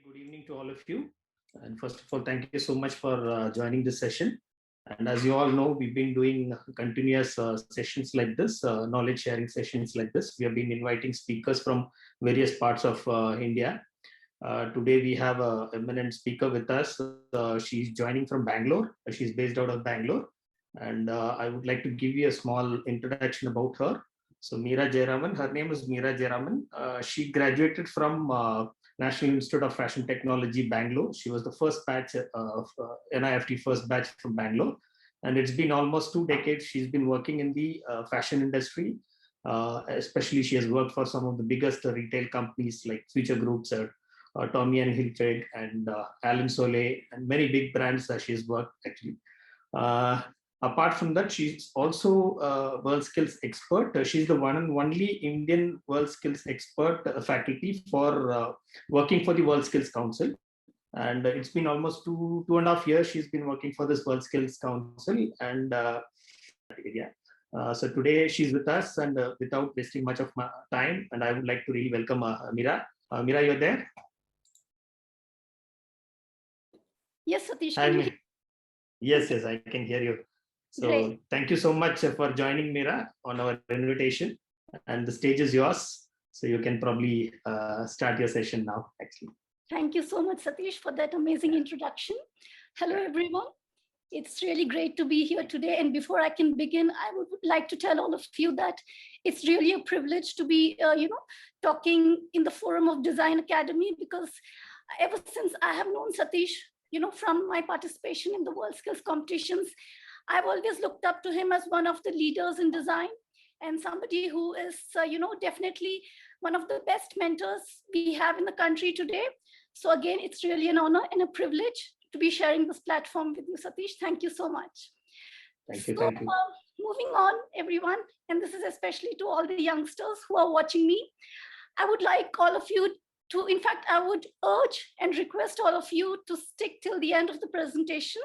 Good evening to all of you. And first of all, thank you so much for joining this session. And as you all know, we've been doing continuous sessions like this, knowledge sharing sessions like this. We have been inviting speakers from various parts of India. Today we have an eminent speaker with us. She's joining from Bangalore. She's based out of Bangalore. And I would like to give you a small introduction about her. So Meera Jayaraman, her name is Meera Jayaraman. She graduated from National Institute of Fashion Technology, Bangalore. She was the first batch of NIFT first batch from Bangalore. And it's been almost 2 decades. She's been working in the fashion industry. Especially she has worked for some of the biggest retail companies like Future Groups, Tommy and Hilfiger, and Alan Soleil, and many big brands that she's worked actually. Apart from that, she's also a World Skills expert. She's the one and only Indian World Skills expert faculty for working for the World Skills Council. And it's been almost two and a half years she's been working for this World Skills Council. And so today she's with us, and without wasting much of my time, and I would like to really welcome Meera. Meera, you're there? Yes, Satish. Yes, I can hear you. So great. Thank you so much for joining, Meera, on our invitation. And the stage is yours. So you can probably start your session now, actually. Thank you so much, Satish, for that amazing introduction. Hello, everyone. It's really great to be here today. And before I can begin, I would like to tell all of you that it's really a privilege to be, talking in the forum of Design Academy, because ever since I have known Satish, from my participation in the World Skills competitions, I've always looked up to him as one of the leaders in design and somebody who is, definitely one of the best mentors we have in the country today. So again, it's really an honor and a privilege to be sharing this platform with you, Satish. Thank you so much. Thank you. Moving on, everyone, and this is especially to all the youngsters who are watching me. I would like all of you to, in fact, I would urge and request all of you to stick till the end of the presentation,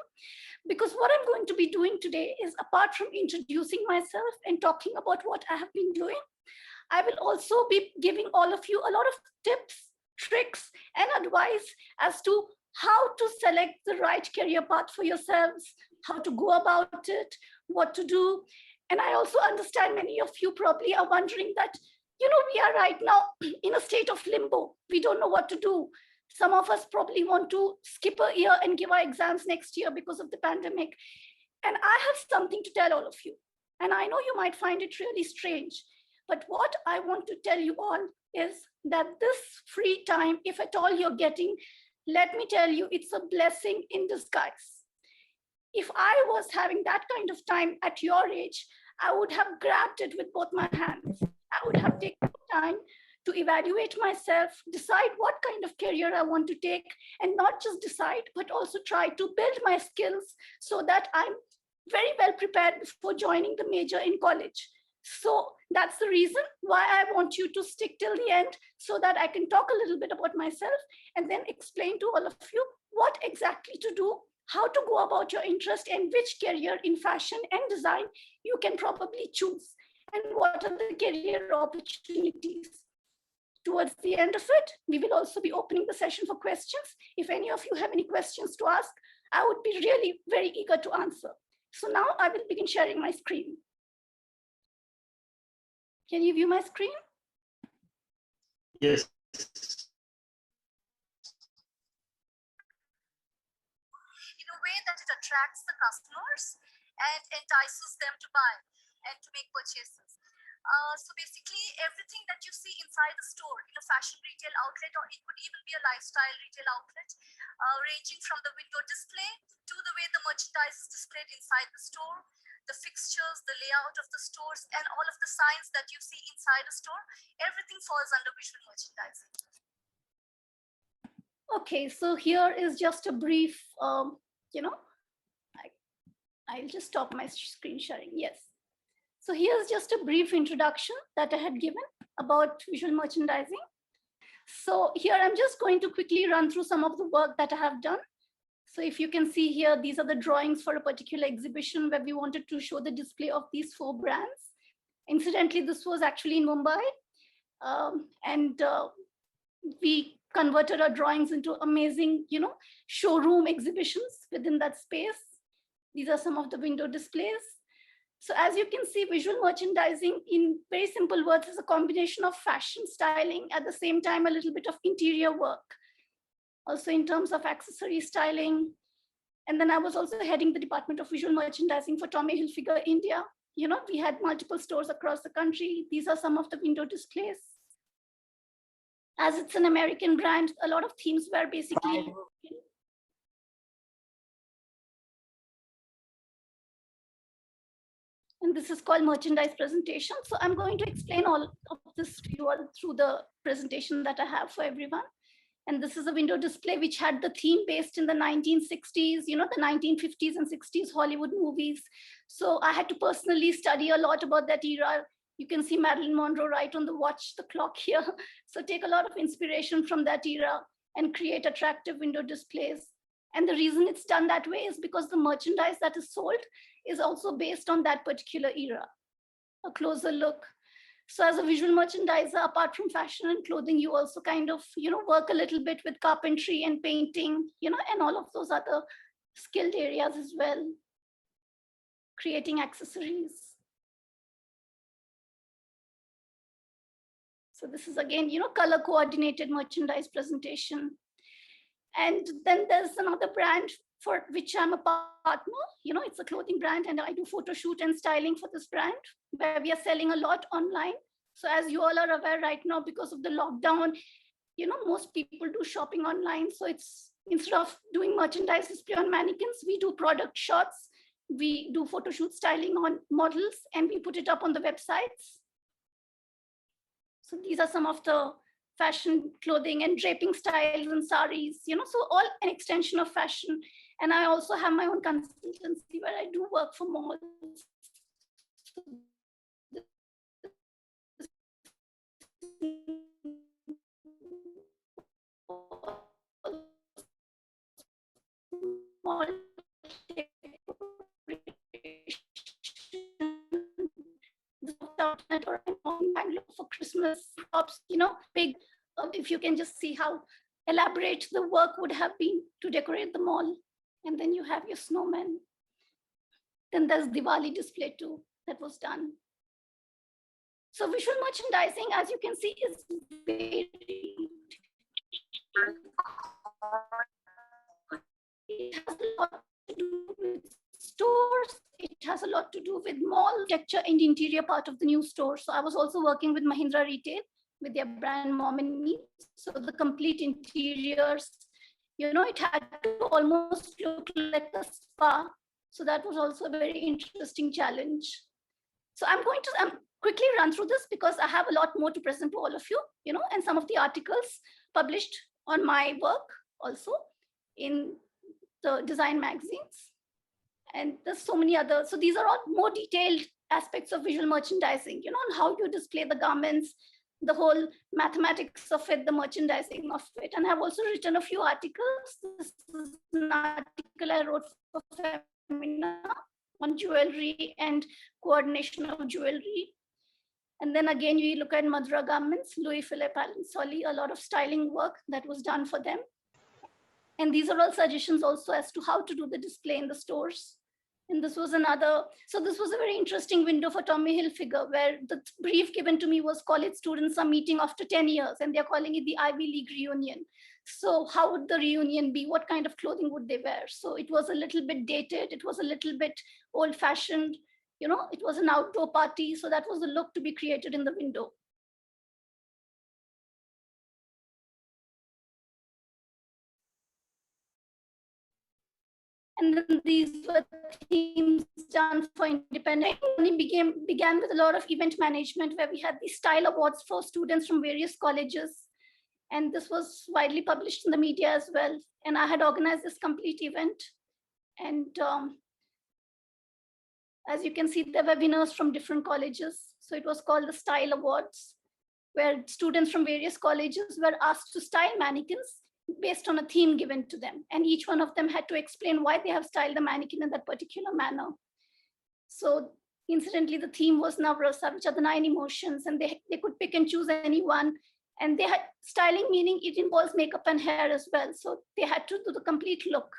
because what I'm going to be doing today is, apart from introducing myself and talking about what I have been doing, I will also be giving all of you a lot of tips, tricks, and advice as to how to select the right career path for yourselves, how to go about it, what to do. And I also understand many of you probably are wondering that, we are right now in a state of limbo. We don't know what to do. Some of us probably want to skip a year and give our exams next year because of the pandemic. And I have something to tell all of you. And I know you might find it really strange. But what I want to tell you all is that this free time, if at all you're getting, let me tell you, it's a blessing in disguise. If I was having that kind of time at your age, I would have grabbed it with both my hands. I would have taken time to evaluate myself, decide what kind of career I want to take, and not just decide, but also try to build my skills so that I'm very well prepared before joining the major in college. So that's the reason why I want you to stick till the end, so that I can talk a little bit about myself and then explain to all of you what exactly to do, how to go about your interest, and which career in fashion and design you can probably choose, and what are the career opportunities. Towards the end of it, we will also be opening the session for questions. If any of you have any questions to ask, I would be really very eager to answer. So now I will begin sharing my screen. Can you view my screen? Yes. In a way that it attracts the customers and entices them to buy and to make purchases. So basically, everything that you see inside the store in a fashion retail outlet, or it could even be a lifestyle retail outlet, ranging from the window display to the way the merchandise is displayed inside the store, the fixtures, the layout of the stores, and all of the signs that you see inside a store, everything falls under visual merchandising. Okay, so here is just a brief, I'll just stop my screen sharing. Yes. So here's just a brief introduction that I had given about visual merchandising. So here I'm just going to quickly run through some of the work that I have done. So if you can see here, these are the drawings for a particular exhibition where we wanted to show the display of these 4 brands. Incidentally, this was actually in Mumbai. We converted our drawings into amazing, showroom exhibitions within that space. These are some of the window displays. So as you can see, visual merchandising, in very simple words, is a combination of fashion styling, at the same time, a little bit of interior work. Also in terms of accessory styling. And then I was also heading the Department of Visual Merchandising for Tommy Hilfiger India. We had multiple stores across the country. These are some of the window displays. As it's an American brand, a lot of themes were basically and this is called merchandise presentation. So I'm going to explain all of this to you all through the presentation that I have for everyone. And this is a window display which had the theme based in the 1960s, the 1950s and 60s Hollywood movies. So I had to personally study a lot about that era. You can see Marilyn Monroe right on the watch, the clock here. So take a lot of inspiration from that era and create attractive window displays. And the reason it's done that way is because the merchandise that is sold is also based on that particular era. A closer look. So as a visual merchandiser, apart from fashion and clothing, you also kind of, work a little bit with carpentry and painting, and all of those other skilled areas as well. Creating accessories. So this is again, color coordinated merchandise presentation. And then there's another brand for which I'm a partner. It's a clothing brand, and I do photo shoot and styling for this brand, where we are selling a lot online. So as you all are aware right now, because of the lockdown, most people do shopping online. So it's, instead of doing merchandise display on mannequins, we do product shots, we do photo shoot styling on models, and we put it up on the websites. So these are some of the fashion clothing and draping styles and saris, so all an extension of fashion. And I also have my own consultancy where I do work for malls. For Christmas crops, big. If you can just see how elaborate the work would have been to decorate the mall, and then you have your snowman. Then there's Diwali display too that was done. So visual merchandising, as you can see, is very. It has a lot to do with stores. It has a lot to do with mall architecture and interior part of the new store. So I was also working with Mahindra Retail with their brand Mom and Me. So the complete interiors, it had to almost look like a spa. So that was also a very interesting challenge. So I'm going to quickly run through this because I have a lot more to present to all of you, and some of the articles published on my work also in the design magazines. And there's so many other, so these are all more detailed aspects of visual merchandising, on how you display the garments, the whole mathematics of it, the merchandising of it. And I've also written a few articles. This is an article I wrote for Femina on jewelry and coordination of jewelry. And then again, we look at Madura garments, Louis Philippe Alensoli, a lot of styling work that was done for them. And these are all suggestions also as to how to do the display in the stores. And this was another, so this was a very interesting window for Tommy Hilfiger, where the brief given to me was college students are meeting after 10 years and they're calling it the Ivy League reunion. So how would the reunion be? What kind of clothing would they wear? So it was a little bit dated. It was a little bit old fashioned, it was an outdoor party. So that was the look to be created in the window. And then these were themes done for independent. It began with a lot of event management where we had these style awards for students from various colleges. And this was widely published in the media as well. And I had organized this complete event. And as you can see, there were winners from different colleges. So it was called the Style Awards, where students from various colleges were asked to style mannequins based on a theme given to them. And each one of them had to explain why they have styled the mannequin in that particular manner. So incidentally, the theme was Navrasa, which are the 9 emotions, and they could pick and choose any one. And they had styling, meaning it involves makeup and hair as well. So they had to do the complete look.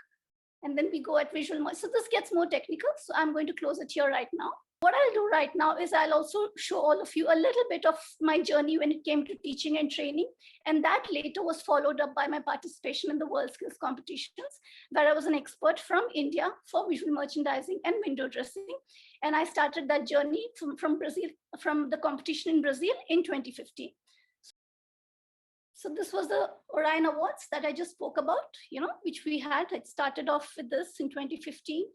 And then we go at visual merge. So this gets more technical. So I'm going to close it here right now. What I'll do right now is I'll also show all of you a little bit of my journey when it came to teaching and training. And that later was followed up by my participation in the World Skills competitions, where I was an expert from India for visual merchandising and window dressing. And I started that journey from Brazil, from the competition in Brazil in 2015. So this was the Orion Awards that I just spoke about, which we had. It started off with this in 2015.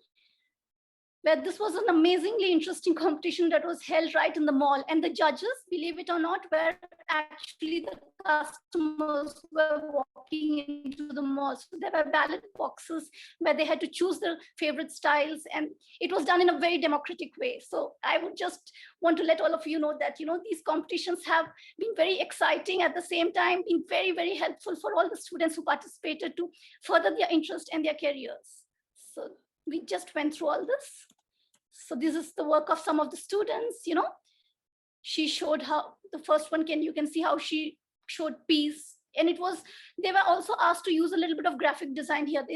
Where this was an amazingly interesting competition that was held right in the mall. And the judges, believe it or not, were actually the customers who were walking into the mall. So there were ballot boxes where they had to choose their favorite styles. And it was done in a very democratic way. So I would just want to let all of you know that, these competitions have been very exciting, at the same time, been very, very helpful for all the students who participated to further their interest and their careers. So we just went through all this. So this is the work of some of the students, She showed how, the first one, you can see how she showed peace. And they were also asked to use a little bit of graphic design here.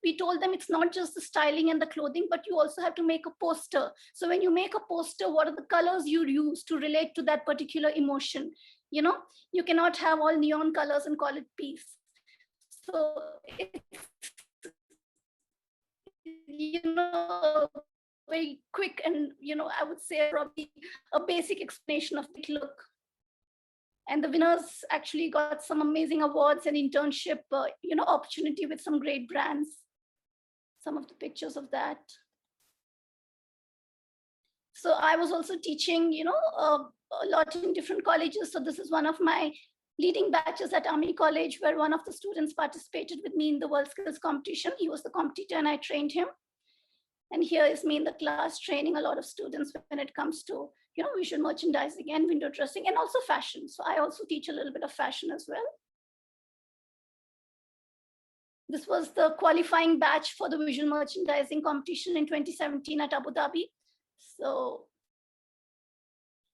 We told them it's not just the styling and the clothing, but you also have to make a poster. So when you make a poster, what are the colors you use to relate to that particular emotion? You cannot have all neon colors and call it peace. So it's, very quick and, I would say probably a basic explanation of the look. And the winners actually got some amazing awards and internship, opportunity with some great brands. Some of the pictures of that. So I was also teaching, a lot in different colleges. So this is one of my leading batches at Army College, where one of the students participated with me in the World Skills competition. He was the competitor and I trained him. And here is me in the class training a lot of students when it comes to, visual merchandising and window dressing, and also fashion. So I also teach a little bit of fashion as well. This was the qualifying batch for the visual merchandising competition in 2017 at Abu Dhabi. So,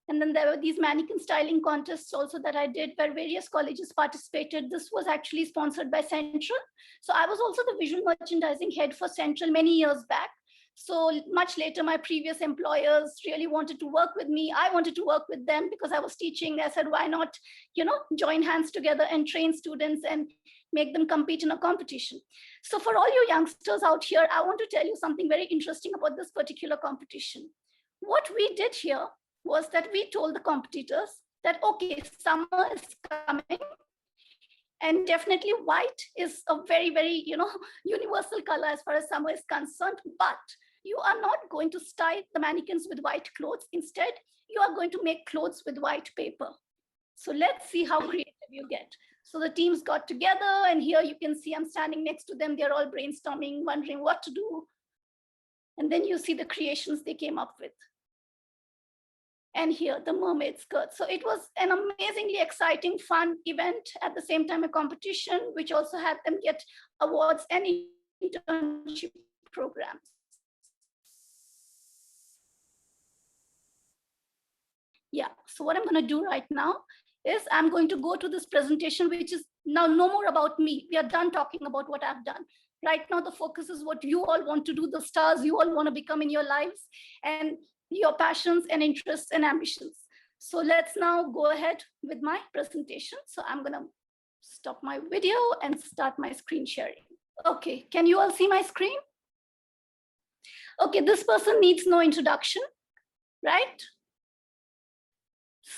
and then there were these mannequin styling contests also that I did, where various colleges participated. This was actually sponsored by Central. So I was also the visual merchandising head for Central many years back. So much later, my previous employers really wanted to work with me. I wanted to work with them because I was teaching. I said, why not, join hands together and train students and make them compete in a competition. So for all you youngsters out here, I want to tell you something very interesting about this particular competition. What we did here was that we told the competitors that, okay, summer is coming. And definitely white is a very, very, universal color as far as summer is concerned. But you are not going to style the mannequins with white clothes. Instead, you are going to make clothes with white paper. So let's see how creative you get. So the teams got together, and here you can see I'm standing next to them. They're all brainstorming, wondering what to do. And then you see the creations they came up with. And here, the mermaid skirt. So it was an amazingly exciting, fun event, at the same time a competition, which also had them get awards and internship programs. Yeah, so what I'm going to do right now is I'm going to go to this presentation, which is now no more about me. We are done talking about what I've done. Right now, the focus is what you all want to do, the stars you all want to become in your lives, and your passions and interests and ambitions. So let's now go ahead with my presentation. So I'm going to stop my video and start my screen sharing. Okay, can you all see my screen? Okay, this person needs no introduction, right?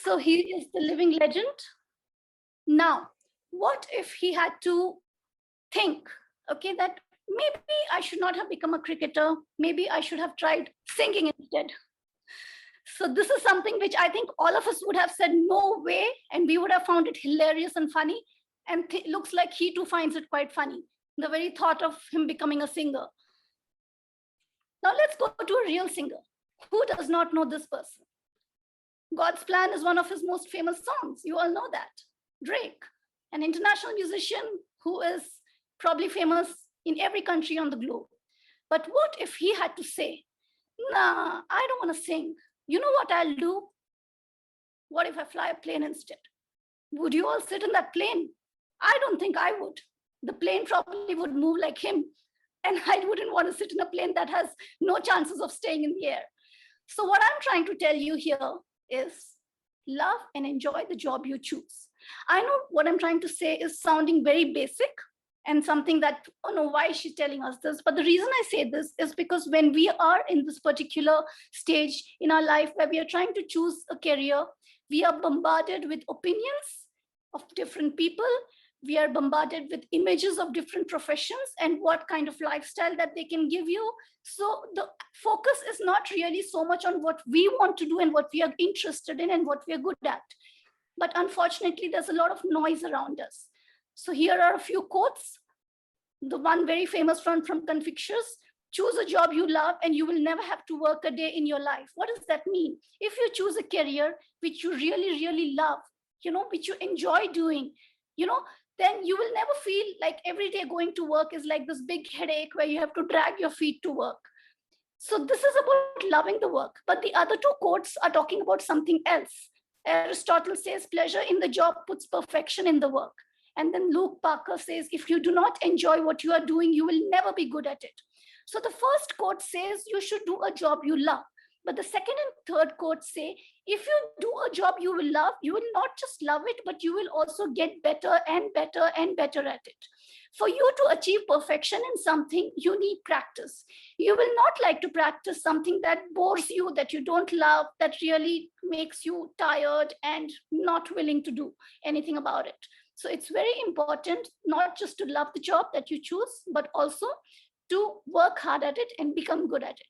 So he is the living legend. Now, what if he had to think, okay, that maybe I should not have become a cricketer. Maybe I should have tried singing instead. So this is something which I think all of us would have said no way, and we would have found it hilarious and funny. And it looks like he too finds it quite funny, the very thought of him becoming a singer. Now let's go to a real singer. Who does not know this person? God's Plan is one of his most famous songs. You all know that. Drake, an international musician who is probably famous in every country on the globe. But what if he had to say, nah, I don't want to sing. You know what I'll do? What if I fly a plane instead? Would you all sit in that plane? I don't think I would. The plane probably would move like him. And I wouldn't want to sit in a plane that has no chances of staying in the air. So what I'm trying to tell you here is love and enjoy the job you choose. I know what I'm trying to say is sounding very basic and something that, oh no, why is she telling us this? But the reason I say this is because when we are in this particular stage in our life where we are trying to choose a career, we are bombarded with opinions of different people. We are bombarded with images of different professions and what kind of lifestyle that they can give you. So the focus is not really so much on what we want to do and what we are interested in and what we are good at. But unfortunately, there's a lot of noise around us. So here are a few quotes. The one very famous one from Confucius: choose a job you love and you will never have to work a day in your life. What does that mean? If you choose a career which you really, really love, which you enjoy doing, then you will never feel like every day going to work is like this big headache where you have to drag your feet to work. So this is about loving the work. But the other two quotes are talking about something else. Aristotle says pleasure in the job puts perfection in the work. And then Luke Parker says, if you do not enjoy what you are doing, you will never be good at it. So the first quote says you should do a job you love. But the second and third quotes say, if you do a job you will love, you will not just love it, but you will also get better and better and better at it. For you to achieve perfection in something, you need practice. You will not like to practice something that bores you, that you don't love, that really makes you tired and not willing to do anything about it. So it's very important not just to love the job that you choose, but also to work hard at it and become good at it.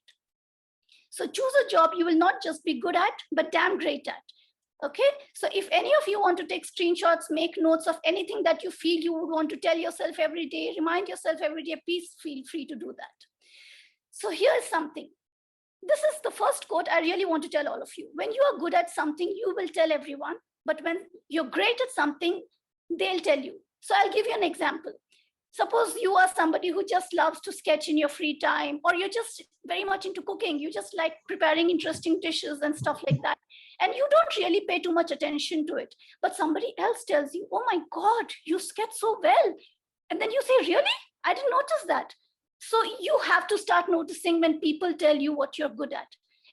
So choose a job you will not just be good at, but damn great at. Okay, so if any of you want to take screenshots, make notes of anything that you feel you would want to tell yourself every day, remind yourself every day, please feel free to do that. So here is something. This is the first quote I really want to tell all of you. When you are good at something, you will tell everyone, but when you're great at something, they'll tell you. So I'll give you an example. Suppose you are somebody who just loves to sketch in your free time, or you're just very much into cooking. You just like preparing interesting dishes and stuff like that. And you don't really pay too much attention to it. But somebody else tells you, oh my God, you sketch so well. And then you say, really? I didn't notice that. So you have to start noticing when people tell you what you're good at.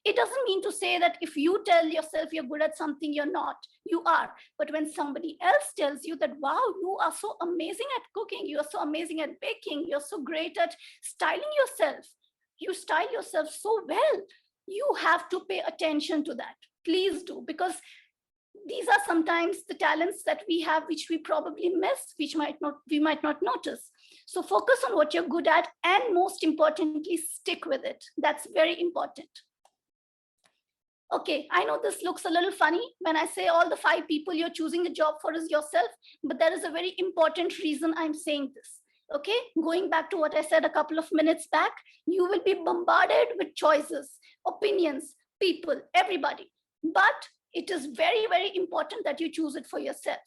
It doesn't mean to say that if you tell yourself you're good at something, you're not. You are. But when somebody else tells you that, wow, you are so amazing at cooking, you're so amazing at baking, you're so great at styling yourself, you style yourself so well, you have to pay attention to that. Please do, because these are sometimes the talents that we have, which we probably miss, which we might not notice. So focus on what you're good at, and most importantly, stick with it. That's very important. Okay, I know this looks a little funny when I say all the 5 people you're choosing a job for is yourself, but there is a very important reason I'm saying this. Okay, going back to what I said a couple of minutes back, you will be bombarded with choices, opinions, people, everybody. But it is very, very important that you choose it for yourself.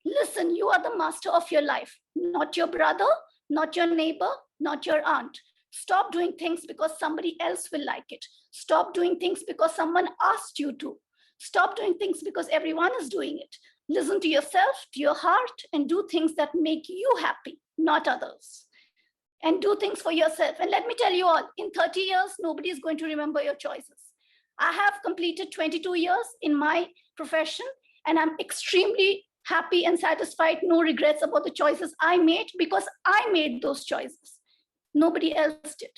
Listen, you are the master of your life, not your brother, not your neighbor, not your aunt. Stop doing things because somebody else will like it. Stop doing things because someone asked you to. Stop doing things because everyone is doing it. Listen to yourself, to your heart, and do things that make you happy, not others. And do things for yourself. And let me tell you all, in 30 years, nobody is going to remember your choices. I have completed 22 years in my profession, and I'm extremely happy and satisfied, no regrets about the choices I made, because I made those choices. Nobody else did.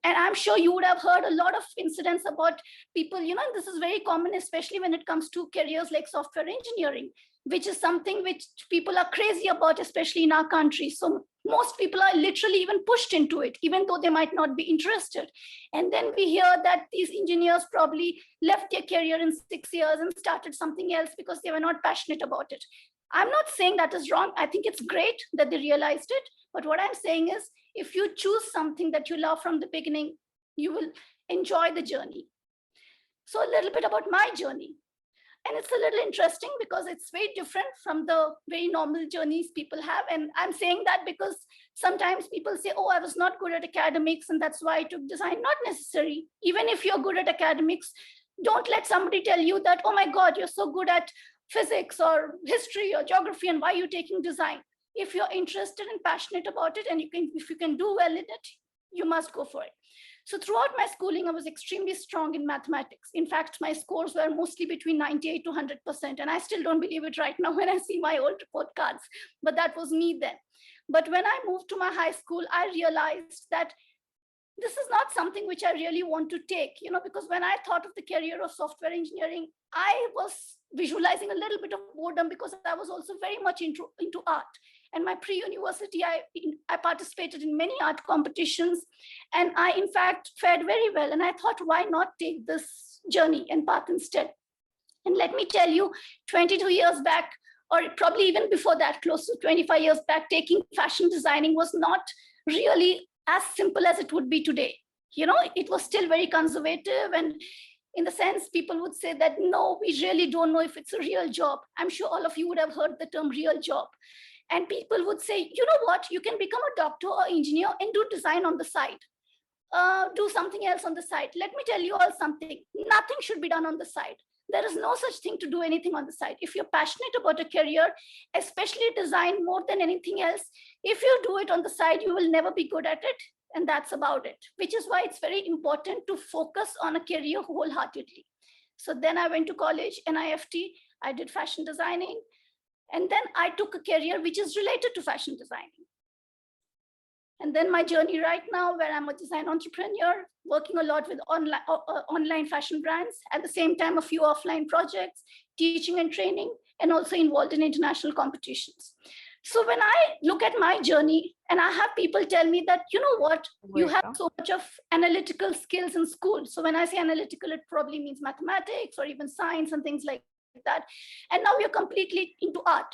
And I'm sure you would have heard a lot of incidents about people, this is very common, especially when it comes to careers like software engineering, which is something which people are crazy about, especially in our country. So most people are literally even pushed into it, even though they might not be interested. And then we hear that these engineers probably left their career in 6 years and started something else because they were not passionate about it. I'm not saying that is wrong. I think it's great that they realized it. But what I'm saying is, if you choose something that you love from the beginning, you will enjoy the journey. So a little bit about my journey. And it's a little interesting because it's very different from the very normal journeys people have. And I'm saying that because sometimes people say, oh, I was not good at academics, and that's why I took design. Not necessary. Even if you're good at academics, don't let somebody tell you that, oh my God, you're so good at physics or history or geography, and why are you taking design? If you're interested and passionate about it, and if you can do well in it, you must go for it. So throughout my schooling, I was extremely strong in mathematics. In fact, my scores were mostly between 98 to 100%. And I still don't believe it right now when I see my old report cards, but that was me then. But when I moved to my high school, I realized that this is not something which I really want to take, because when I thought of the career of software engineering, I was visualizing a little bit of boredom because I was also very much into art. And my pre-university, I participated in many art competitions, and I, in fact, fared very well. And I thought, why not take this journey and path instead? And let me tell you, 22 years back, or probably even before that, close to 25 years back, taking fashion designing was not really as simple as it would be today. It was still very conservative, and in the sense people would say that, no, we really don't know if it's a real job. I'm sure all of you would have heard the term real job. And people would say, you know what, you can become a doctor or engineer and do design on the side. Do something else on the side. Let me tell you all something. Nothing should be done on the side. There is no such thing to do anything on the side. If you're passionate about a career, especially design more than anything else, if you do it on the side, you will never be good at it. And that's about it, which is why it's very important to focus on a career wholeheartedly. So then I went to college, NIFT, I did fashion designing. And then I took a career which is related to fashion designing. And then my journey right now, where I'm a design entrepreneur, working a lot with online fashion brands, at the same time, a few offline projects, teaching and training, and also involved in international competitions. So when I look at my journey, and I have people tell me that, you know what, you have so much of analytical skills in school. So when I say analytical, it probably means mathematics or even science and things like that. And now you're completely into art.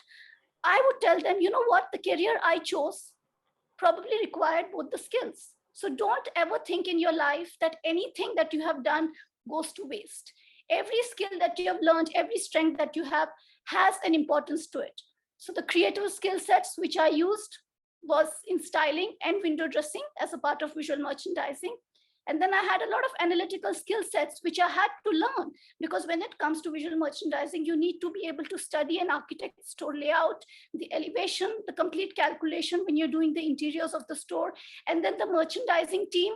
I would tell them, you know what, the career I chose probably required both the skills. So don't ever think in your life that anything that you have done goes to waste. Every skill that you have learned, every strength that you have has an importance to it. So the creative skill sets which I used was in styling and window dressing as a part of visual merchandising. And then I had a lot of analytical skill sets which I had to learn, because when it comes to visual merchandising, you need to be able to study an architect's store layout, the elevation, the complete calculation when you're doing the interiors of the store. And then the merchandising team,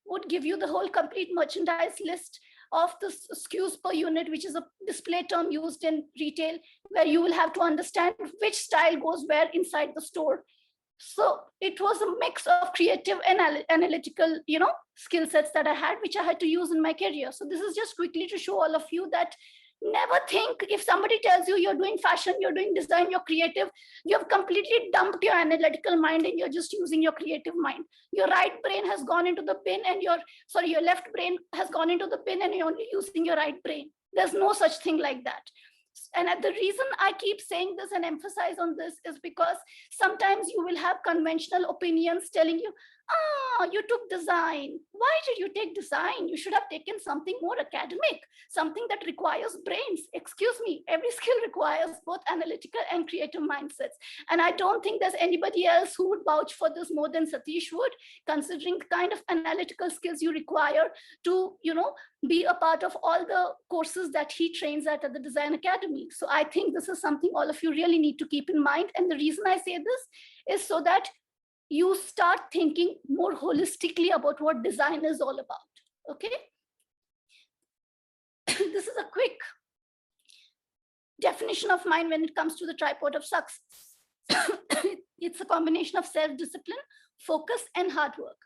would give you the whole complete merchandise list of the SKUs per unit, which is a display term used in retail, where you will have to understand which style goes where inside the store. So it was a mix of creative and analytical, skill sets that I had, which I had to use in my career. So this is just quickly to show all of you that never think if somebody tells you you're doing fashion, you're doing design, you're creative, you have completely dumped your analytical mind and you're just using your creative mind. Your right brain has gone into the bin and your left brain has gone into the bin and you're only using your right brain. There's no such thing like that. And the reason I keep saying this and emphasize on this is because sometimes you will have conventional opinions telling you, you took design. Why did you take design? You should have taken something more academic, something that requires brains. Excuse me, every skill requires both analytical and creative mindsets. And I don't think there's anybody else who would vouch for this more than Satish would, considering the kind of analytical skills you require to, be a part of all the courses that he trains at the Design Academy. So I think this is something all of you really need to keep in mind. And the reason I say this is so that you start thinking more holistically about what design is all about, okay? This is a quick definition of mine when it comes to the tripod of success. It's a combination of self-discipline, focus, and hard work.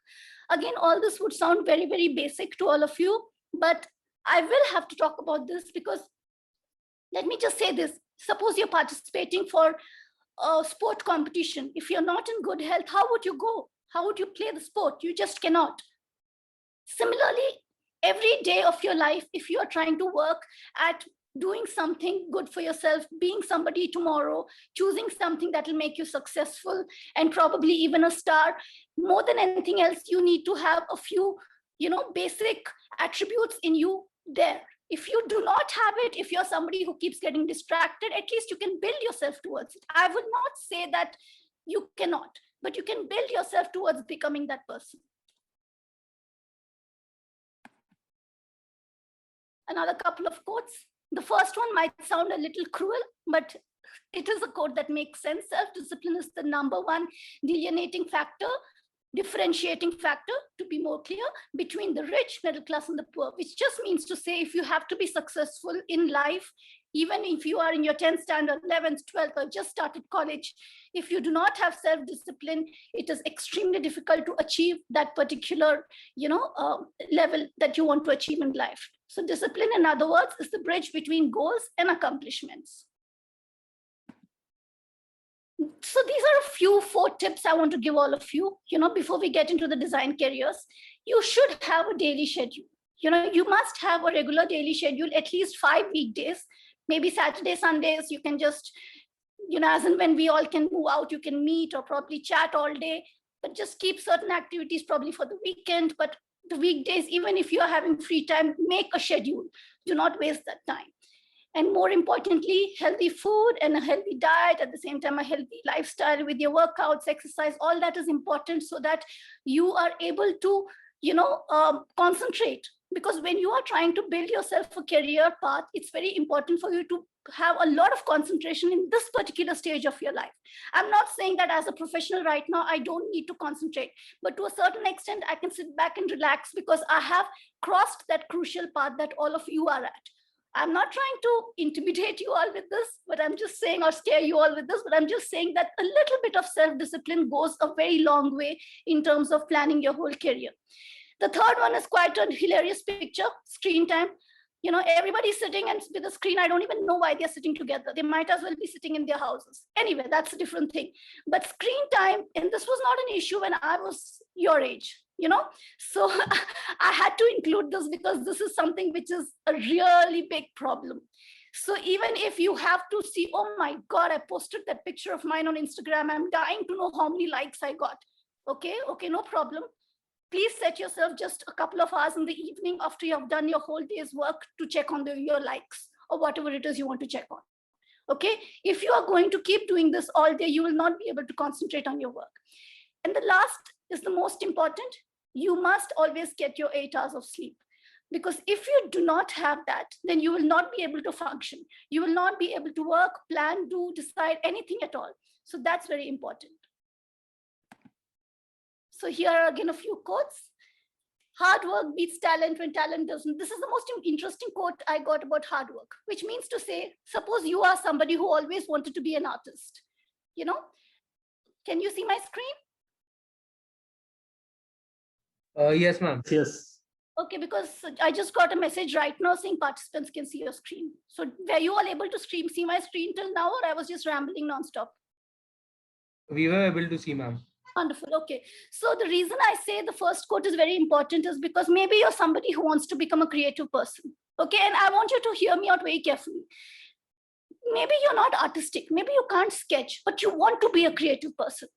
Again, all this would sound very, very basic to all of you, but I will have to talk about this because let me just say this. Suppose you're participating for a sport competition. If you're not in good health, how would you go? How would you play the sport? You just cannot. Similarly, every day of your life, if you are trying to work at doing something good for yourself, being somebody tomorrow, choosing something that will make you successful and probably even a star, more than anything else, you need to have a few, basic attributes in you there. If you do not have it, if you're somebody who keeps getting distracted, at least you can build yourself towards it. I would not say that you cannot, but you can build yourself towards becoming that person. Another couple of quotes. The first one might sound a little cruel, but it is a quote that makes sense. Self-discipline is the number one delineating factor, differentiating factor, to be more clear, between the rich, middle class, and the poor, which just means to say, if you have to be successful in life, even if you are in your 10th standard, 11th, 12th, or just started college, if you do not have self-discipline, it is extremely difficult to achieve that particular, level that you want to achieve in life. So discipline, in other words, is the bridge between goals and accomplishments. So these are a 4 tips I want to give all of you, before we get into the design careers. You should have a daily schedule. You must have a regular daily schedule, at least 5 weekdays, maybe Saturday, Sundays. You can just, as and when we all can move out, you can meet or probably chat all day, but just keep certain activities probably for the weekend. But the weekdays, even if you are having free time, make a schedule. Do not waste that time. And more importantly, healthy food and a healthy diet, at the same time, a healthy lifestyle with your workouts, exercise, all that is important so that you are able to, concentrate. Because when you are trying to build yourself a career path, it's very important for you to have a lot of concentration in this particular stage of your life. I'm not saying that as a professional right now, I don't need to concentrate, but to a certain extent, I can sit back and relax because I have crossed that crucial path that all of you are at. I'm not trying to intimidate you all with this, but I'm just saying, or scare you all with this, but I'm just saying that a little bit of self-discipline goes a very long way in terms of planning your whole career. The third one is quite a hilarious picture, screen time. Everybody's sitting and with a screen. I don't even know why they're sitting together. They might as well be sitting in their houses. Anyway, that's a different thing. But screen time, and this was not an issue when I was your age, So I had to include this because this is something which is a really big problem. So even if you have to see, oh my God, I posted that picture of mine on Instagram. I'm dying to know how many likes I got. Okay, no problem. Please set yourself just a couple of hours in the evening after you have done your whole day's work to check on your likes or whatever it is you want to check on. Okay, if you are going to keep doing this all day, you will not be able to concentrate on your work. And the last is the most important. You must always get your 8 hours of sleep. Because if you do not have that, then you will not be able to function. You will not be able to work, plan, decide anything at all. So that's very important. So here are again a few quotes. Hard work beats talent when talent doesn't. This is the most interesting quote I got about hard work, which means to say, suppose you are somebody who always wanted to be an artist. Can you see my screen? Yes, ma'am. Yes. Okay, because I just got a message right now saying participants can see your screen. So were you all able to see my screen till now, or I was just rambling nonstop? We were able to see, ma'am. Wonderful. Okay. So the reason I say the first quote is very important is because maybe you're somebody who wants to become a creative person. Okay. And I want you to hear me out very carefully. Maybe you're not artistic. Maybe you can't sketch, but you want to be a creative person.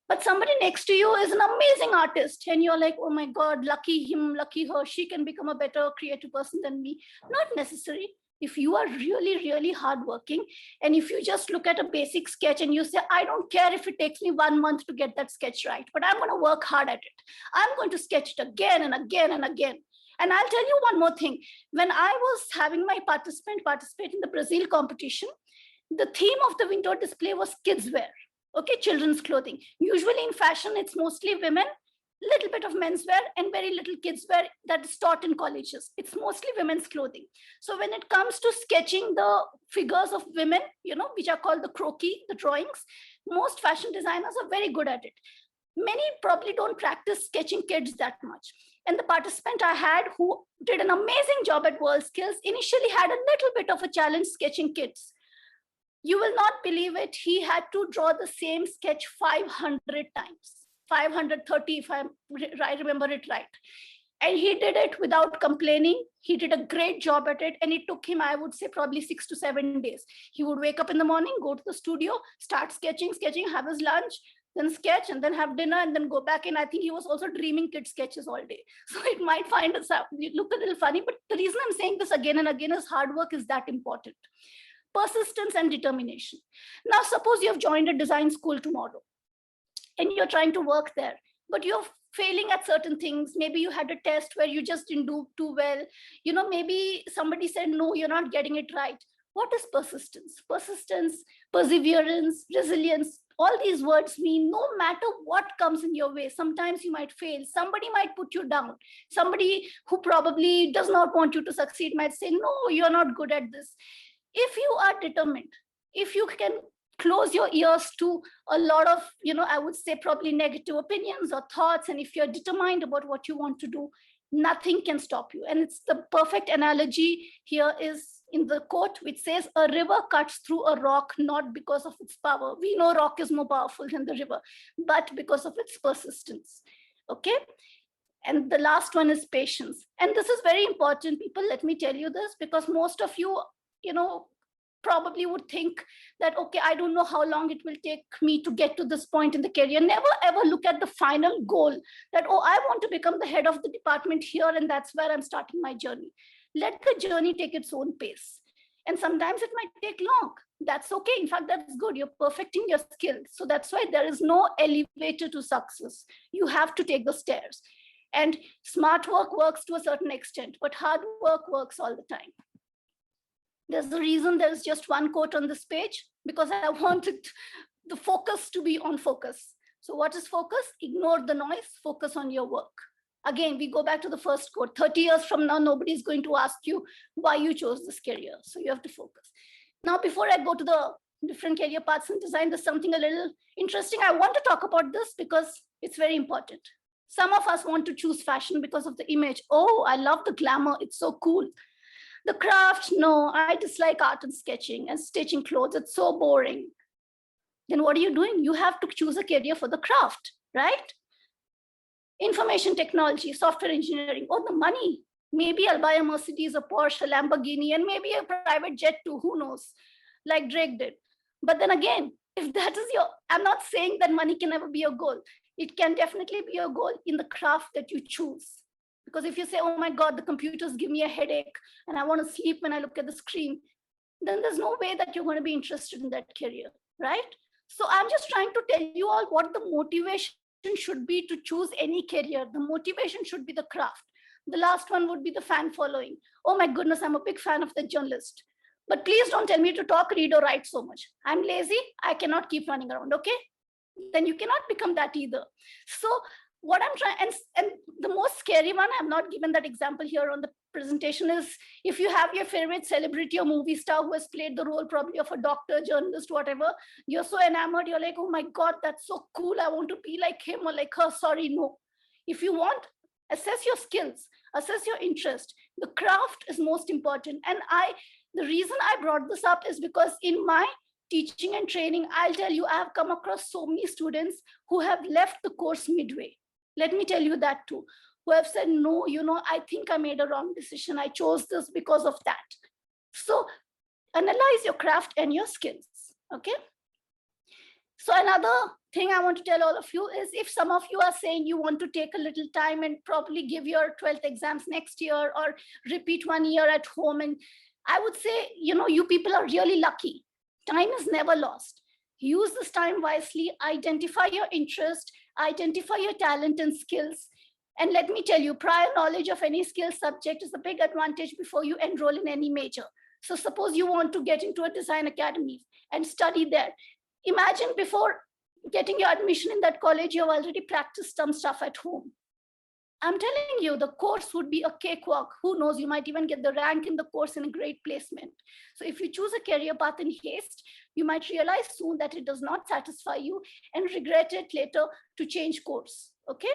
But somebody next to you is an amazing artist. And you're like, oh my God, lucky him, lucky her. She can become a better creative person than me. Not necessary. If you are really, really hardworking, and if you just look at a basic sketch and you say, I don't care if it takes me 1 month to get that sketch right, but I'm going to work hard at it. I'm going to sketch it again and again and again. And I'll tell you one more thing. When I was having my participate in the Brazil competition, the theme of the window display was kids wear. Okay, children's clothing. Usually in fashion, it's mostly women, little bit of menswear and very little kids wear that is taught in colleges. It's mostly women's clothing. So when it comes to sketching the figures of women, which are called the croquis, the drawings, most fashion designers are very good at it. Many probably don't practice sketching kids that much. And the participant I had who did an amazing job at World Skills initially had a little bit of a challenge sketching kids. You will not believe it. He had to draw the same sketch 500 times. 530 if I remember it right. And he did it without complaining. He did a great job at it. And it took him, I would say, probably 6 to 7 days. He would wake up in the morning, go to the studio, start sketching, have his lunch, then sketch, and then have dinner, and then go back. And I think he was also dreaming kid sketches all day. So it might look a little funny, but the reason I'm saying this again and again is hard work is that important. Persistence and determination. Now, suppose you have joined a design school tomorrow, and you're trying to work there, but you're failing at certain things. Maybe you had a test where you just didn't do too well. Maybe somebody said, no, you're not getting it right. What is persistence? Persistence, perseverance, resilience, all these words mean no matter what comes in your way, sometimes you might fail. Somebody might put you down. Somebody who probably does not want you to succeed might say, no, you're not good at this. If you are determined, if you can close your ears to a lot of, I would say probably negative opinions or thoughts, and if you're determined about what you want to do, nothing can stop you. And it's the perfect analogy here is in the quote, which says, a river cuts through a rock, not because of its power. We know rock is more powerful than the river, but because of its persistence. Okay. And the last one is patience. And this is very important, people. Let me tell you this, because most of you, probably would think that, okay, I don't know how long it will take me to get to this point in the career. Never ever look at the final goal that, oh, I want to become the head of the department here, and that's where I'm starting my journey. Let the journey take its own pace. And sometimes it might take long. That's okay. In fact, that's good. You're perfecting your skills. So that's why there is no elevator to success. You have to take the stairs. And smart work works to a certain extent, but hard work works all the time. There's the reason there's just one quote on this page, because I wanted the focus to be on focus. So what is focus? Ignore the noise, focus on your work. Again, we go back to the first quote. 30 years from now, nobody's going to ask you why you chose this career. So you have to focus. Now, before I go to the different career paths in design, there's something a little interesting. I want to talk about this because it's very important. Some of us want to choose fashion because of the image. Oh, I love the glamour. It's so cool. The craft, no, I dislike art and sketching and stitching clothes. It's so boring. Then what are you doing? You have to choose a career for the craft, right? Information technology, software engineering, or the money. Maybe I'll buy a Mercedes, a Porsche, a Lamborghini, and maybe a private jet too, who knows, like Drake did. But then again, if that is I'm not saying that money can never be your goal. It can definitely be your goal in the craft that you choose. Because if you say, oh my God, the computers give me a headache and I want to sleep when I look at the screen, then there's no way that you're going to be interested in that career, right? So I'm just trying to tell you all what the motivation should be to choose any career. The motivation should be the craft. The last one would be the fan following. Oh my goodness, I'm a big fan of the journalist. But please don't tell me to talk, read, or write so much. I'm lazy. I cannot keep running around, okay? Then you cannot become that either. So what I'm trying, and the most scary one, I'm not given that example here on the presentation, is if you have your favorite celebrity or movie star who has played the role probably of a doctor, journalist, whatever, you're so enamored, you're like, oh my God, that's so cool. I want to be like him or like her. Sorry, no. If you want, assess your skills, assess your interest. The craft is most important. And the reason I brought this up is because in my teaching and training, I'll tell you, I've come across so many students who have left the course midway. Let me tell you that too, who have said, no, I think I made a wrong decision. I chose this because of that. So analyze your craft and your skills, okay? So another thing I want to tell all of you is, if some of you are saying you want to take a little time and probably give your 12th exams next year or repeat 1 year at home, and I would say, you people are really lucky. Time is never lost. Use this time wisely, identify your interest, identify your talent and skills. And let me tell you, prior knowledge of any skill subject is a big advantage before you enroll in any major. So suppose you want to get into a design academy and study there. Imagine before getting your admission in that college, you've already practiced some stuff at home. I'm telling you, the course would be a cakewalk. Who knows, you might even get the rank in the course in a great placement. So if you choose a career path in haste, you might realize soon that it does not satisfy you and regret it later to change course, okay?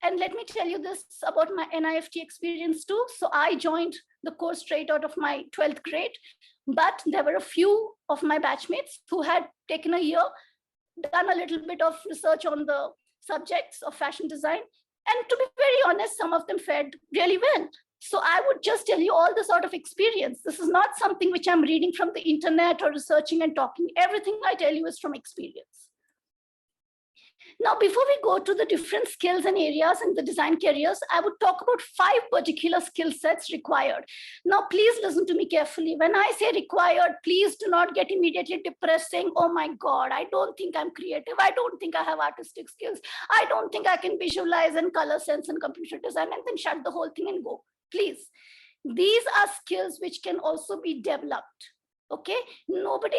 And let me tell you this about my NIFT experience too. So I joined the course straight out of my 12th grade, but there were a few of my batchmates who had taken a year, done a little bit of research on the subjects of fashion design. And to be very honest, some of them fared really well. So I would just tell you all this sort of experience. This is not something which I'm reading from the internet or researching and talking. Everything I tell you is from experience. Now, before we go to the different skills and areas in the design careers, I would talk about 5 particular skill sets required. Now, please listen to me carefully. When I say required, please do not get immediately depressed saying, oh my God, I don't think I'm creative. I don't think I have artistic skills. I don't think I can visualize and color sense and computer design, and then shut the whole thing and go. Please. These are skills which can also be developed. Okay? Nobody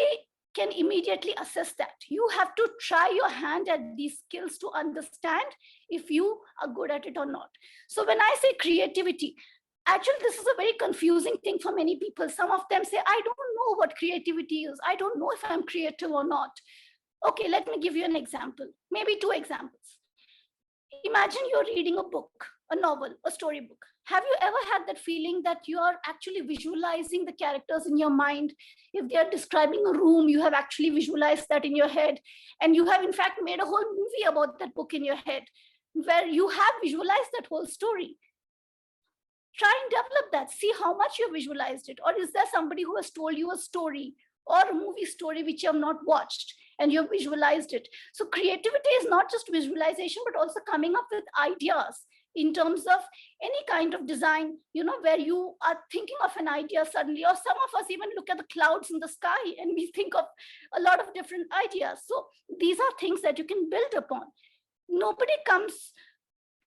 can immediately assess that. You have to try your hand at these skills to understand if you are good at it or not. So when I say creativity, actually this is a very confusing thing for many people. Some of them say, I don't know what creativity is. I don't know if I'm creative or not. Okay, let me give you an example, maybe 2 examples. Imagine you're reading a book, a novel, a storybook. Have you ever had that feeling that you are actually visualizing the characters in your mind? If they are describing a room, you have actually visualized that in your head. And you have in fact made a whole movie about that book in your head, where you have visualized that whole story. Try and develop that. See how much you visualized it. Or is there somebody who has told you a story or a movie story which you have not watched and you have visualized it? So creativity is not just visualization, but also coming up with ideas in terms of any kind of design, where you are thinking of an idea suddenly, or some of us even look at the clouds in the sky and we think of a lot of different ideas. So these are things that you can build upon. Nobody comes,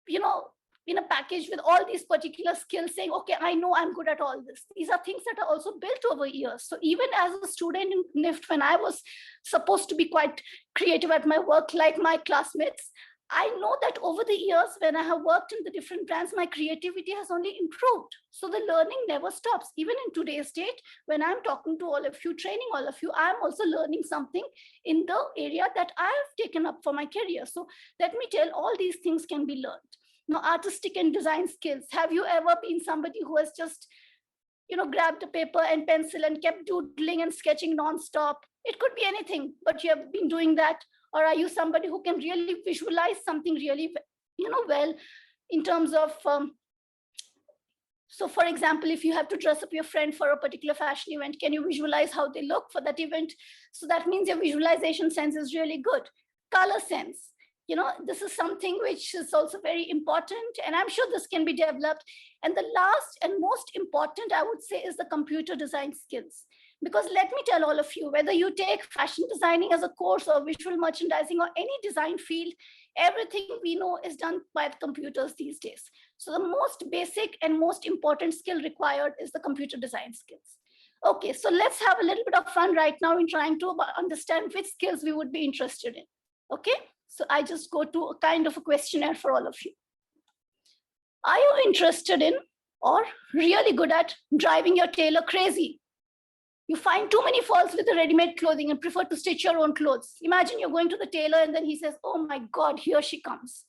in a package with all these particular skills saying, okay, I know I'm good at all this. These are things that are also built over years. So even as a student in NIFT, when I was supposed to be quite creative at my work, like my classmates, I know that over the years, when I have worked in the different brands, my creativity has only improved. So the learning never stops. Even in today's date, when I'm talking to all of you, training all of you, I'm also learning something in the area that I've taken up for my career. So let me tell, all these things can be learned. Now, artistic and design skills. Have you ever been somebody who has just, grabbed a paper and pencil and kept doodling and sketching nonstop? It could be anything, but you have been doing that. Or are you somebody who can really visualize something really, well in terms of, so for example, if you have to dress up your friend for a particular fashion event, can you visualize how they look for that event? So that means your visualization sense is really good. Color sense. This is something which is also very important, and I'm sure this can be developed. And the last and most important, I would say, is the computer design skills. Because let me tell all of you, whether you take fashion designing as a course or visual merchandising or any design field, everything we know is done by the computers these days. So the most basic and most important skill required is the computer design skills. Okay, so let's have a little bit of fun right now in trying to understand which skills we would be interested in. Okay, so I just go to a kind of a questionnaire for all of you. Are you interested in or really good at driving your tailor crazy? You find too many faults with the ready-made clothing and prefer to stitch your own clothes. Imagine you're going to the tailor and then he says, oh my God, here she comes.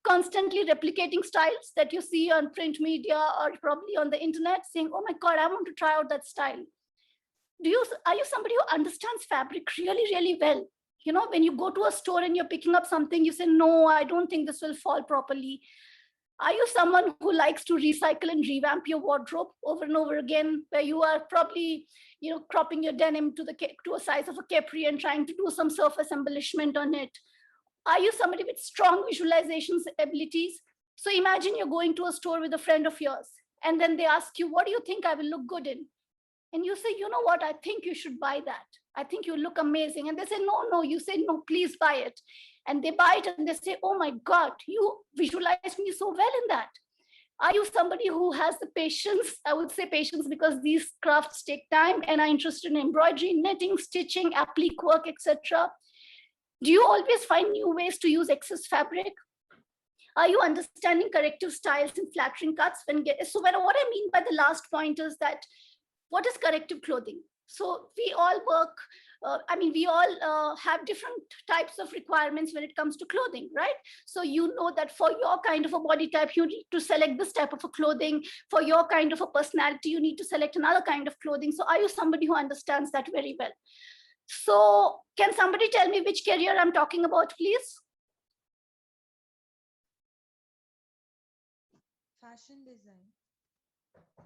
Constantly replicating styles that you see on print media or probably on the internet, saying, oh my God, I want to try out that style. Are you somebody who understands fabric really, really well? When you go to a store and you're picking up something, you say, no, I don't think this will fall properly. Are you someone who likes to recycle and revamp your wardrobe over and over again, where you are probably, cropping your denim to a size of a capri and trying to do some surface embellishment on it? Are you somebody with strong visualization abilities? So imagine you're going to a store with a friend of yours, and then they ask you, what do you think I will look good in? And you say, you know what, I think you should buy that. I think you look amazing. And they say, no. You say, no, please buy it. And they buy it and they say, oh my God, you visualized me so well in that. Are you somebody who has the patience? I would say patience because these crafts take time and are interested in embroidery, knitting, stitching, applique work, etc. Do you always find new ways to use excess fabric? Are you understanding corrective styles and flattering cuts? What I mean by the last point is that, what is corrective clothing? So we all work, we all have different types of requirements when it comes to clothing, right? So you know that for your kind of a body type, you need to select this type of a clothing. For your kind of a personality, you need to select another kind of clothing. So are you somebody who understands that very well? So can somebody tell me which career I'm talking about, please? Fashion design.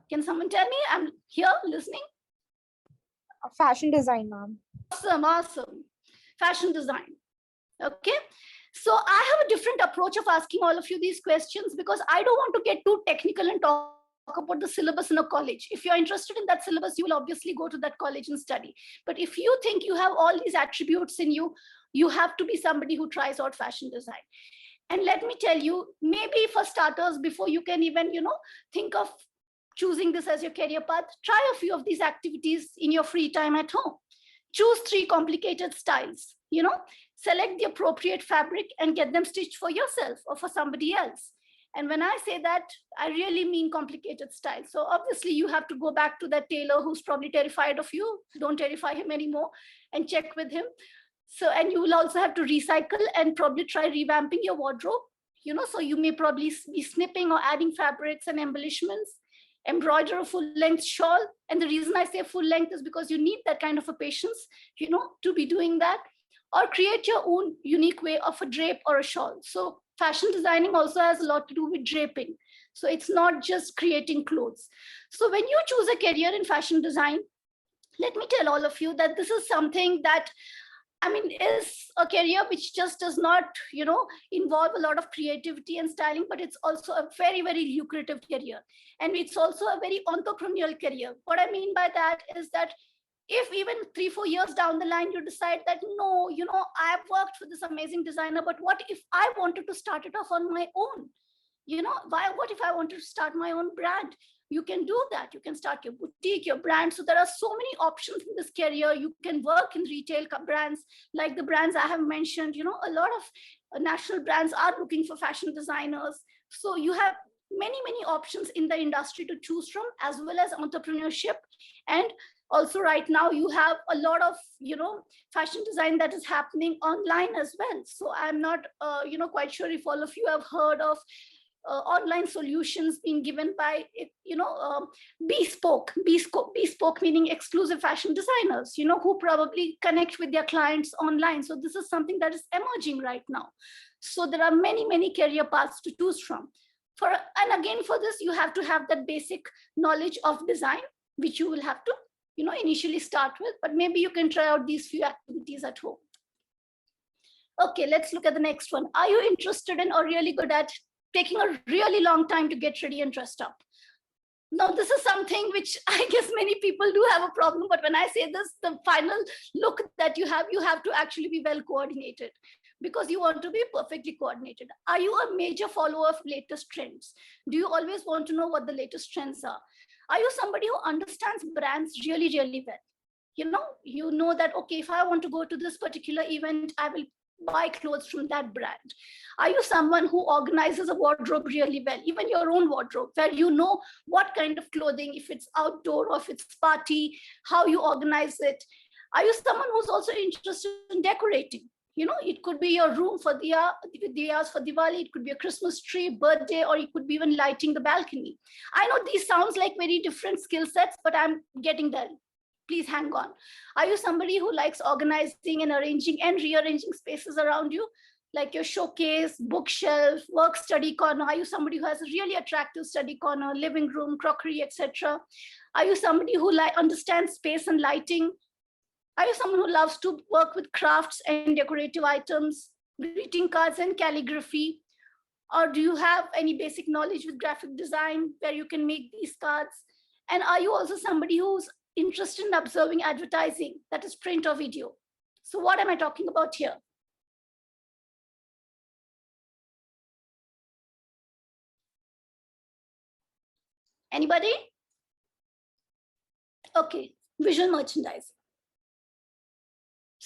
Can someone tell me? I'm here listening. Fashion design, ma'am. Awesome. Fashion design. Okay. So I have a different approach of asking all of you these questions because I don't want to get too technical and talk about the syllabus in a college. If you're interested in that syllabus, you will obviously go to that college and study. But if you think you have all these attributes in you, you have to be somebody who tries out fashion design. And let me tell you, maybe for starters, before you can even, think of choosing this as your career path, try a few of these activities in your free time at home. Choose 3 complicated styles, select the appropriate fabric and get them stitched for yourself or for somebody else. And when I say that, I really mean complicated styles. So obviously you have to go back to that tailor who's probably terrified of you. Don't terrify him anymore and check with him. So, and you will also have to recycle and probably try revamping your wardrobe, so you may probably be snipping or adding fabrics and embellishments, embroider a full length shawl. And the reason I say full length is because you need that kind of a patience, to be doing that, or create your own unique way of a drape or a shawl. So fashion designing also has a lot to do with draping. So it's not just creating clothes. So when you choose a career in fashion design, let me tell all of you that this is something that is a career which just does not, involve a lot of creativity and styling, but it's also a very, very lucrative career. And it's also a very entrepreneurial career. What I mean by that is that if even 3-4 years down the line, you decide that, no, I've worked for this amazing designer, but what if I wanted to start it off on my own? What if I wanted to start my own brand? You can do that. You can start your boutique, your brand. So there are so many options in this career. You can work in retail brands like the brands I have mentioned. A lot of national brands are looking for fashion designers. So you have many, many options in the industry to choose from, as well as entrepreneurship. And also right now you have a lot of, fashion design that is happening online as well. So I'm not, quite sure if all of you have heard of online solutions being given by, bespoke meaning exclusive fashion designers, who probably connect with their clients online. So this is something that is emerging right now. So there are many, many career paths to choose from. And again, for this, you have to have that basic knowledge of design, which you will have to, initially start with, but maybe you can try out these few activities at home. Okay, let's look at the next one. Are you interested in or really good at taking a really long time to get ready and dressed up? Now, this is something which I guess many people do have a problem. But when I say this, the final look that you have to actually be well coordinated because you want to be perfectly coordinated. Are you a major follower of latest trends? Do you always want to know what the latest trends are? Are you somebody who understands brands really, really well? You know that, okay, if I want to go to this particular event, I will buy clothes from that brand. Are you someone who organizes a wardrobe really well, even your own wardrobe, where you know what kind of clothing, if it's outdoor or if it's party, how you organize it? Are you someone who's also interested in decorating? It could be your room for diyas for Diwali, it could be a Christmas tree, birthday, or it could be even lighting the balcony. I know these sounds like very different skill sets, but I'm getting there. Please hang on. Are you somebody who likes organizing and arranging and rearranging spaces around you, like your showcase, bookshelf, work study corner? Are you somebody who has a really attractive study corner, living room, crockery, etc.? Are you somebody who understands space and lighting? Are you someone who loves to work with crafts and decorative items, greeting cards and calligraphy? Or do you have any basic knowledge with graphic design where you can make these cards? And are you also somebody who's interested in observing advertising, that is print or video? So what am I talking about here? Anybody? Okay, visual merchandising.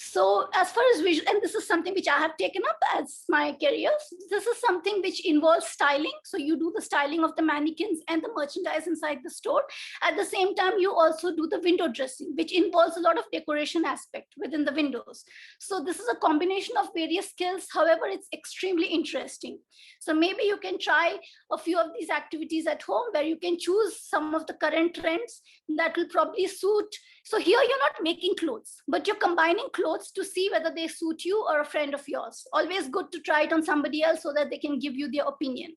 So as far as visual, and this is something which I have taken up as my career. This is something which involves styling. So you do the styling of the mannequins and the merchandise inside the store. At the same time, you also do the window dressing, which involves a lot of decoration aspect within the windows. So this is a combination of various skills. However, it's extremely interesting. So maybe you can try a few of these activities at home where you can choose some of the current trends that will probably suit. So here you're not making clothes, but you're combining clothes to see whether they suit you or a friend of yours. Always good to try it on somebody else so that they can give you their opinion.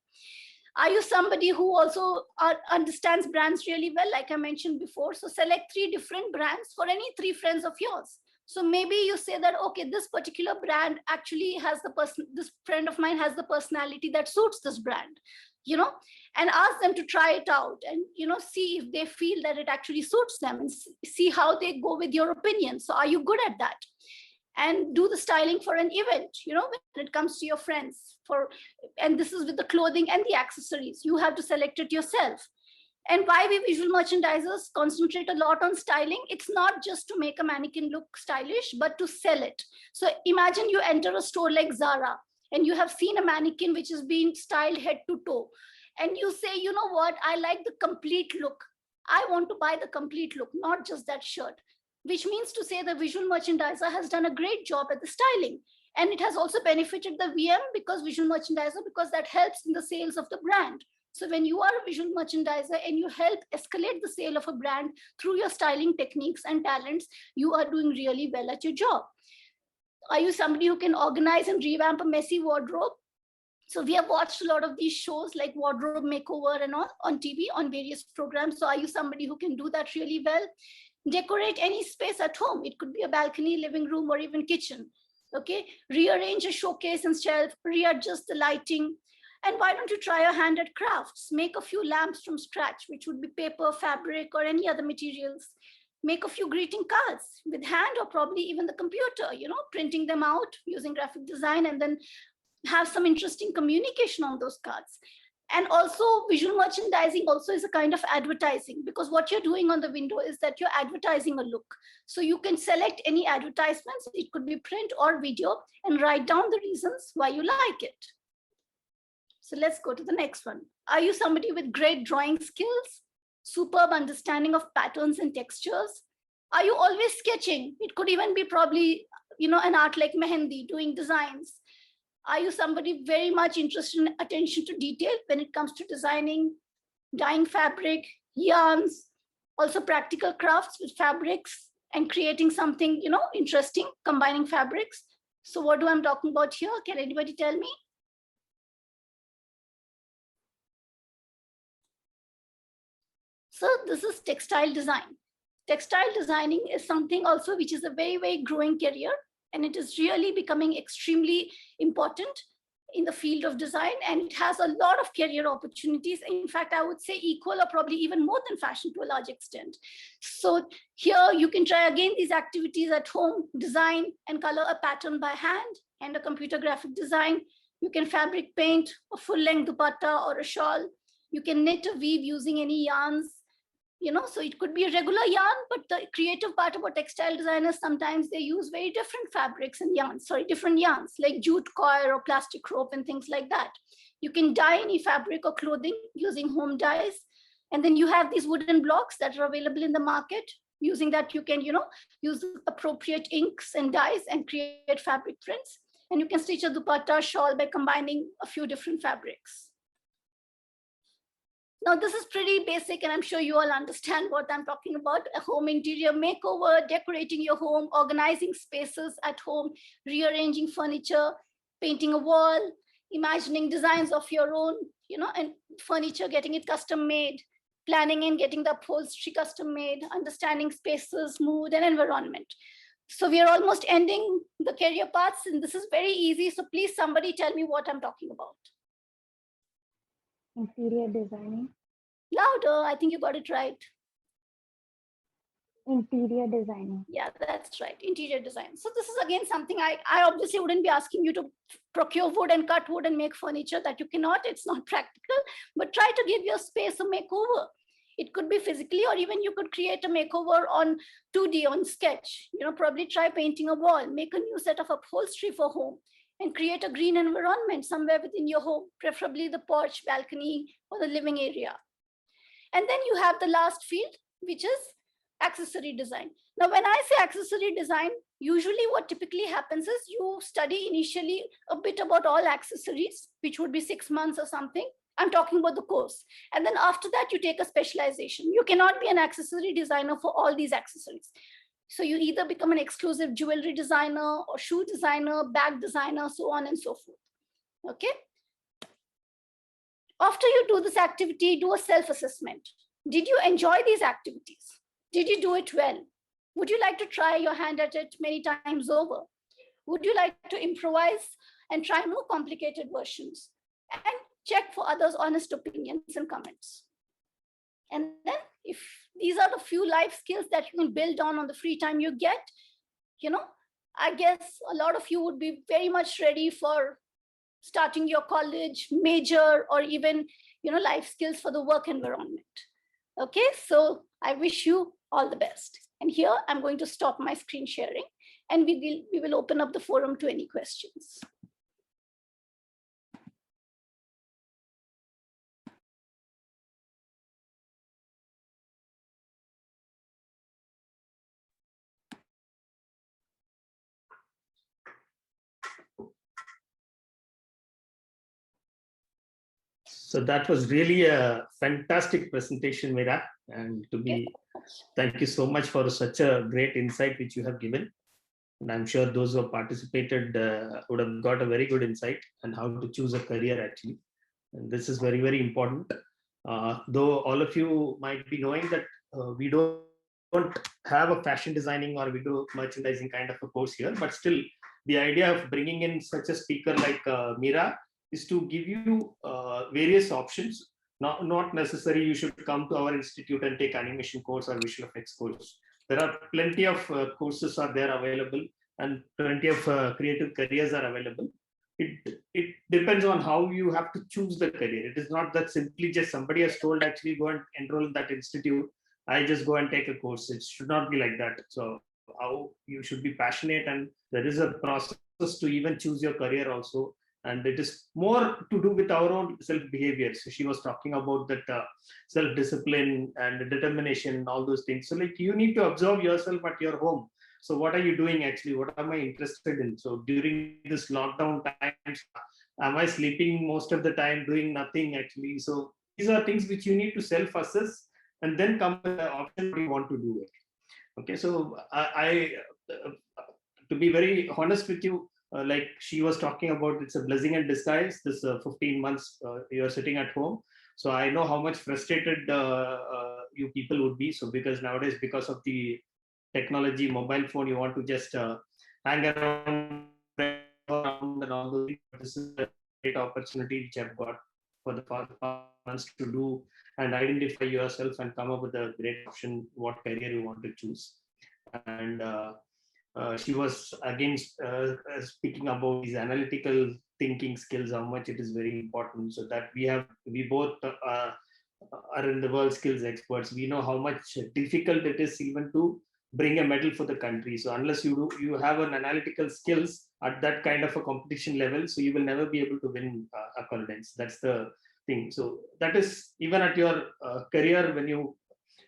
Are you somebody who also understands brands really well, like I mentioned before? So select 3 different brands for any 3 friends of yours. So maybe you say that, okay, this particular brand actually has this friend of mine has the personality that suits this brand, and ask them to try it out and, see if they feel that it actually suits them, and see how they go with your opinion. So are you good at that? And do the styling for an event, when it comes to your friends. And this is with the clothing and the accessories. You have to select it yourself. And why we visual merchandisers concentrate a lot on styling, it's not just to make a mannequin look stylish, but to sell it. So imagine you enter a store like Zara, and you have seen a mannequin which is being styled head to toe. And you say, you know what, I like the complete look. I want to buy the complete look, not just that shirt. Which means to say the visual merchandiser has done a great job at the styling. And it has also benefited the VM because that helps in the sales of the brand. So when you are a visual merchandiser and you help escalate the sale of a brand through your styling techniques and talents, you are doing really well at your job. Are you somebody who can organize and revamp a messy wardrobe? So we have watched a lot of these shows like Wardrobe Makeover and all on TV, on various programs. So are you somebody who can do that really well? Decorate any space at home. It could be a balcony, living room, or even kitchen. Okay, rearrange a showcase and shelf, readjust the lighting. And why don't you try your hand at crafts? Make a few lamps from scratch, which would be paper, fabric, or any other materials. Make a few greeting cards with hand or probably even the computer, printing them out using graphic design, and then have some interesting communication on those cards. And also visual merchandising also is a kind of advertising, because what you're doing on the window is that you're advertising a look. So you can select any advertisements, it could be print or video, and write down the reasons why you like it. So let's go to the next one. Are you somebody with great drawing skills, superb understanding of patterns and textures? Are you always sketching? It could even be probably, an art like mehendi, doing designs. Are you somebody very much interested in attention to detail when it comes to designing, dyeing fabric, yarns, also practical crafts with fabrics and creating something, interesting, combining fabrics? So what do I'm talking about here? Can anybody tell me? So this is textile design. Textile designing is something also which is a very, very growing career. And it is really becoming extremely important in the field of design. And it has a lot of career opportunities. In fact, I would say equal or probably even more than fashion to a large extent. So here you can try again these activities at home, design and color a pattern by hand and a computer graphic design. You can fabric paint a full-length dupatta or a shawl. You can knit or weave using any yarns. So it could be a regular yarn, but the creative part about textile designers, sometimes they use very different fabrics and yarns, different yarns like jute coir or plastic rope and things like that. You can dye any fabric or clothing using home dyes. And then you have these wooden blocks that are available in the market. Using that, you can, use appropriate inks and dyes and create fabric prints. And you can stitch a dupatta shawl by combining a few different fabrics. Now, this is pretty basic, and I'm sure you all understand what I'm talking about. A home interior makeover, decorating your home, organizing spaces at home, rearranging furniture, painting a wall, imagining designs of your own, and furniture, getting it custom made, planning and getting the upholstery custom made, understanding spaces, mood, and environment. So we are almost ending the career paths, and this is very easy. So please, somebody tell me what I'm talking about. Interior designing. Louder, I think you got it right. Interior designing. Yeah, that's right, interior design. So this is again something I obviously wouldn't be asking you to procure wood and cut wood and make furniture, that you cannot, it's not practical, but try to give your space a makeover. It could be physically, or even you could create a makeover on 2D, on sketch. Probably try painting a wall, make a new set of upholstery for home, and create a green environment somewhere within your home, preferably the porch, balcony, or the living area. And then you have the last field, which is accessory design. Now, when I say accessory design, usually what typically happens is you study initially a bit about all accessories, which would be 6 months or something. I'm talking about the course. And then after that, you take a specialization. You cannot be an accessory designer for all these accessories. So you either become an exclusive jewelry designer or shoe designer, bag designer, so on and so forth. Okay. After you do this activity, do a self-assessment. Did you enjoy these activities? Did you do it well? Would you like to try your hand at it many times over? Would you like to improvise and try more complicated versions? And check for others' honest opinions and comments. And then if these are the few life skills that you can build on the free time you get, I guess a lot of you would be very much ready for starting your college major or even, life skills for the work environment. Okay, so I wish you all the best. And here I'm going to stop my screen sharing and we will open up the forum to any questions. So that was really a fantastic presentation, Meera. And thank you so much for such a great insight which you have given. And I'm sure those who have participated would have got a very good insight on how to choose a career actually. And this is very, very important. Though all of you might be knowing that we don't have a fashion designing or we do merchandising kind of a course here, but still the idea of bringing in such a speaker like Meera is to give you various options. Not necessarily you should come to our institute and take animation course or visual effects course. There are plenty of courses are there available and plenty of creative careers are available. It depends on how you have to choose the career. It is not that simply just somebody has told actually go and enroll in that institute. I just go and take a course. It should not be like that. So how you should be passionate, and there is a process to even choose your career also. And it is more to do with our own self-behavior. So she was talking about that self-discipline and determination and all those things. So like you need to observe yourself at your home. So what are you doing actually? What am I interested in? So during this lockdown times, am I sleeping most of the time, doing nothing actually? So these are things which you need to self-assess and then come with the option you want to do it. Okay, so to be very honest with you, like she was talking about, it's a blessing in disguise, this 15 months you're sitting at home. So I know how much frustrated you people would be. So because nowadays, because of the technology, mobile phone, you want to just hang around and all those things. This is a great opportunity which I've got for the past months to do and identify yourself and come up with a great option, what career you want to choose. And she was again speaking about these analytical thinking skills, how much it is very important, so that we both are in the world skills experts. We know how much difficult it is even to bring a medal for the country. So unless you have an analytical skills at that kind of a competition level, so you will never be able to win accolades. That's the thing. So that is even at your career, when you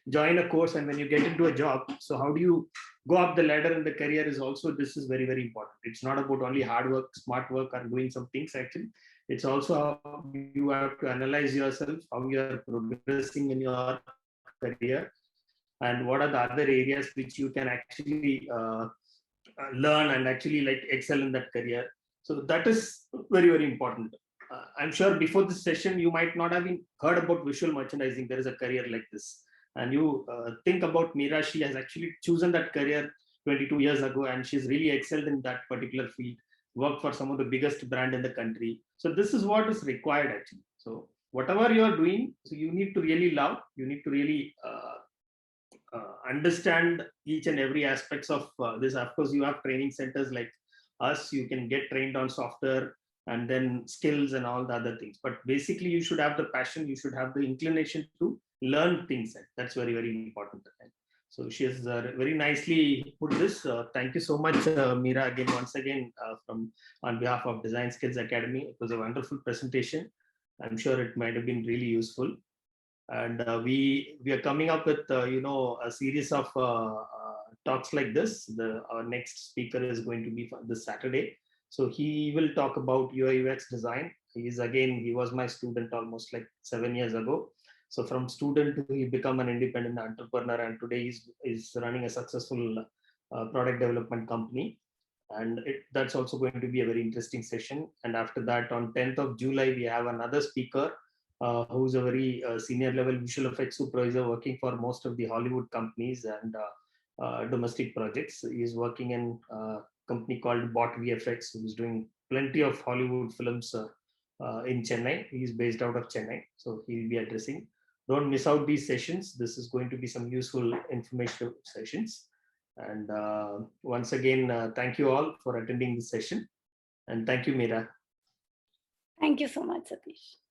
join a course and when you get into a job, so how do you go up the ladder in the career is also, this is very, very important. It's not about only hard work, smart work, or doing some things actually. It's also how you have to analyze yourself, how you are progressing in your career, and what are the other areas which you can actually learn and actually like excel in that career. So that is very, very important. I'm sure before this session, you might not have even heard about visual merchandising. There is a career like this. And you think about Meera, she has actually chosen that career 22 years ago, and she's really excelled in that particular field, worked for some of the biggest brand in the country. So this is what is required actually. So whatever you're doing, so you need to really love, you need to really understand each and every aspects of this. Of course, you have training centers like us, you can get trained on software and then skills and all the other things. But basically, you should have the passion, you should have the inclination to learn things. That's very, very important. So she has very nicely put this. Thank you so much, Meera, again, once again, on behalf of Design Skills Academy. It was a wonderful presentation. I'm sure it might have been really useful. And we are coming up with a series of talks like this. Our next speaker is going to be this Saturday. So he will talk about UI UX design. He was my student almost like 7 years ago. So from student to he become an independent entrepreneur, and today he's running a successful product development company. And that's also going to be a very interesting session. And after that, on 10th of July, we have another speaker who's a very senior level visual effects supervisor working for most of the Hollywood companies. And domestic projects. He's working in a company called Bot VFX, who's doing plenty of Hollywood films in Chennai. He's based out of Chennai, so he'll be addressing. Don't miss out these sessions. This is going to be some useful informational sessions. And once again, thank you all for attending this session. And thank you, Meera. Thank you so much, Satish.